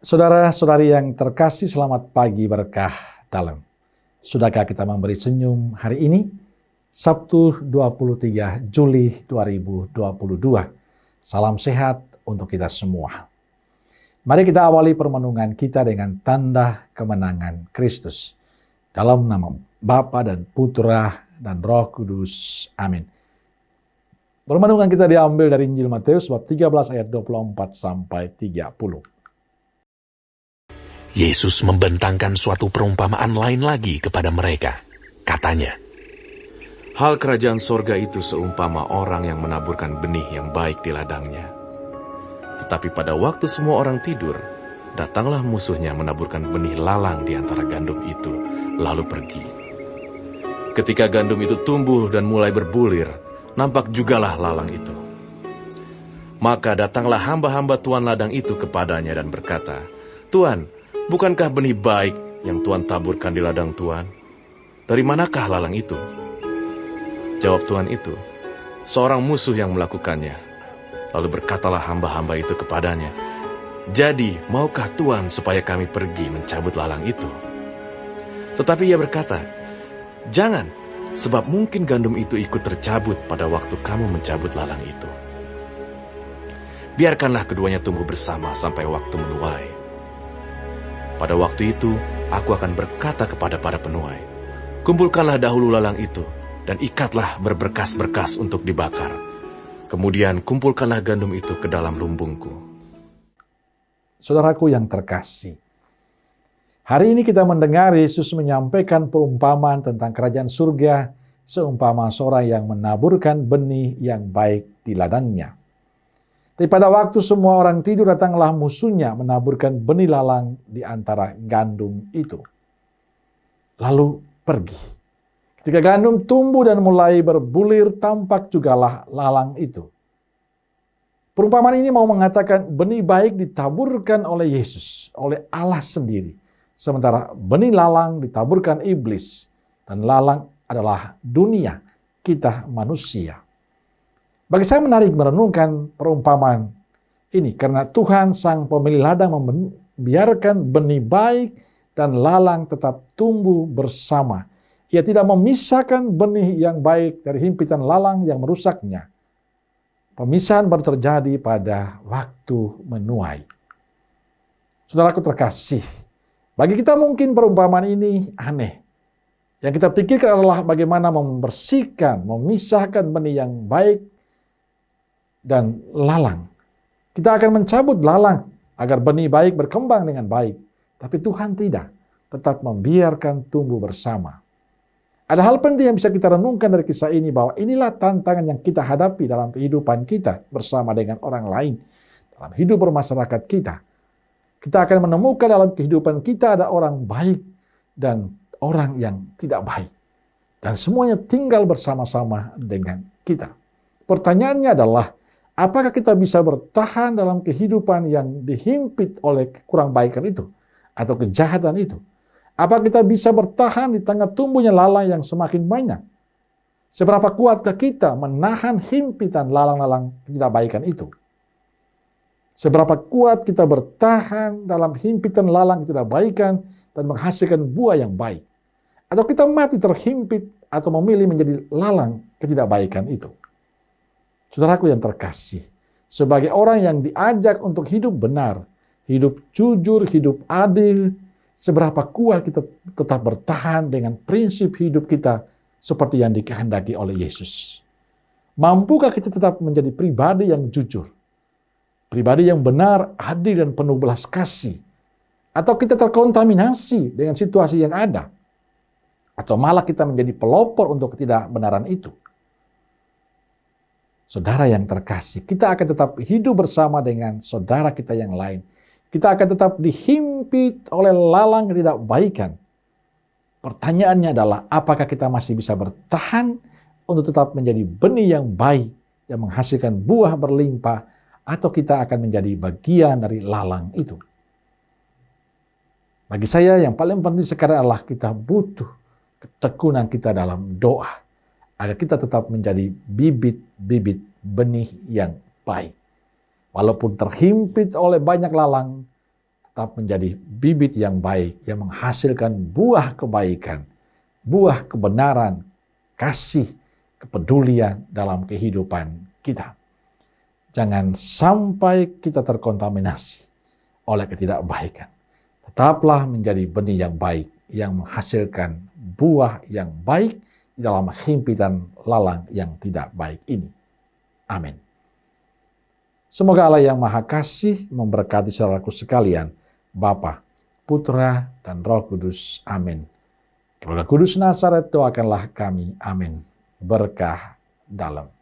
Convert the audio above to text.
Saudara-saudari yang terkasih, selamat pagi berkah dalam. Sudahkah kita memberi senyum hari ini? Sabtu 23 Juli 2022. Salam sehat untuk kita semua. Mari kita awali permenungan kita dengan tanda kemenangan Kristus. Dalam nama Bapa dan Putra dan Roh Kudus. Amin. Permenungan kita diambil dari Injil Matius bab 13 ayat 24 sampai 30. Yesus membentangkan suatu perumpamaan lain lagi kepada mereka. Katanya, hal kerajaan sorga itu seumpama orang yang menaburkan benih yang baik di ladangnya. Tetapi pada waktu semua orang tidur, datanglah musuhnya menaburkan benih lalang di antara gandum itu, lalu pergi. Ketika gandum itu tumbuh dan mulai berbulir, nampak jugalah lalang itu. Maka datanglah hamba-hamba tuan ladang itu kepadanya dan berkata, "Tuan, bukankah benih baik yang Tuan taburkan di ladang Tuan? Dari manakah lalang itu?" Jawab tuan itu, "Seorang musuh yang melakukannya." Lalu berkatalah hamba-hamba itu kepadanya, "Jadi, maukah Tuan supaya kami pergi mencabut lalang itu?" Tetapi ia berkata, "Jangan, sebab mungkin gandum itu ikut tercabut pada waktu kamu mencabut lalang itu. Biarkanlah keduanya tumbuh bersama sampai waktu menuai. Pada waktu itu, aku akan berkata kepada para penuai, kumpulkanlah dahulu lalang itu, dan ikatlah berberkas-berkas untuk dibakar. Kemudian kumpulkanlah gandum itu ke dalam lumbungku." Saudaraku yang terkasih, hari ini kita mendengar Yesus menyampaikan perumpamaan tentang kerajaan surga, seumpama seorang yang menaburkan benih yang baik di ladangnya. Tapi pada waktu semua orang tidur, datanglah musuhnya menaburkan benih lalang di antara gandum itu. Lalu pergi. Ketika gandum tumbuh dan mulai berbulir, tampak jugalah lalang itu. Perumpamaan ini mau mengatakan benih baik ditaburkan oleh Yesus, oleh Allah sendiri. Sementara benih lalang ditaburkan iblis. Dan lalang adalah dunia, kita manusia. Bagi saya menarik merenungkan perumpamaan ini karena Tuhan sang pemilik ladang membiarkan benih baik dan lalang tetap tumbuh bersama. Ia tidak memisahkan benih yang baik dari himpitan lalang yang merusaknya. Pemisahan baru terjadi pada waktu menuai. Saudaraku terkasih, bagi kita mungkin perumpamaan ini aneh. Yang kita pikirkan adalah bagaimana membersihkan, memisahkan benih yang baik dan lalang. Kita akan mencabut lalang agar benih baik berkembang dengan baik. Tapi Tuhan tidak, tetap membiarkan tumbuh bersama. Ada hal penting yang bisa kita renungkan dari kisah ini, bahwa inilah tantangan yang kita hadapi dalam kehidupan kita bersama dengan orang lain, dalam hidup bermasyarakat kita. Kita akan menemukan dalam kehidupan kita ada orang baik dan orang yang tidak baik. Dan semuanya tinggal bersama-sama dengan kita. Pertanyaannya adalah, apakah kita bisa bertahan dalam kehidupan yang dihimpit oleh kurang baikan itu atau kejahatan itu? Apa kita bisa bertahan di tengah tumbuhnya lalang yang semakin banyak? Seberapa kuatkah kita menahan himpitan lalang-lalang ketidakbaikan itu? Seberapa kuat kita bertahan dalam himpitan lalang ketidakbaikan dan menghasilkan buah yang baik? Atau kita mati terhimpit atau memilih menjadi lalang ketidakbaikan itu? Saudaraku yang terkasih, sebagai orang yang diajak untuk hidup benar, hidup jujur, hidup adil, seberapa kuat kita tetap bertahan dengan prinsip hidup kita seperti yang dikehendaki oleh Yesus? Mampukah kita tetap menjadi pribadi yang jujur, pribadi yang benar, adil, dan penuh belas kasih? Atau kita terkontaminasi dengan situasi yang ada? Atau malah kita menjadi pelopor untuk ketidakbenaran itu? Saudara yang terkasih, kita akan tetap hidup bersama dengan saudara kita yang lain. Kita akan tetap dihimpit oleh lalang ketidakbaikan. Pertanyaannya adalah, apakah kita masih bisa bertahan untuk tetap menjadi benih yang baik, yang menghasilkan buah berlimpah, atau kita akan menjadi bagian dari lalang itu? Bagi saya yang paling penting sekarang adalah kita butuh ketekunan kita dalam doa, agar kita tetap menjadi bibit-bibit benih yang baik. Walaupun terhimpit oleh banyak lalang, tetap menjadi bibit yang baik, yang menghasilkan buah kebaikan, buah kebenaran, kasih, kepedulian dalam kehidupan kita. Jangan sampai kita terkontaminasi oleh ketidakbaikan. Tetaplah menjadi benih yang baik, yang menghasilkan buah yang baik di dalam himpitan lalang yang tidak baik ini. Amin. Semoga Allah yang Maha Kasih memberkati saudaraku sekalian, Bapa, Putra, dan Roh Kudus. Amin. Keluarga Kudus Nazaret, doakanlah kami. Amin. Berkah dalam.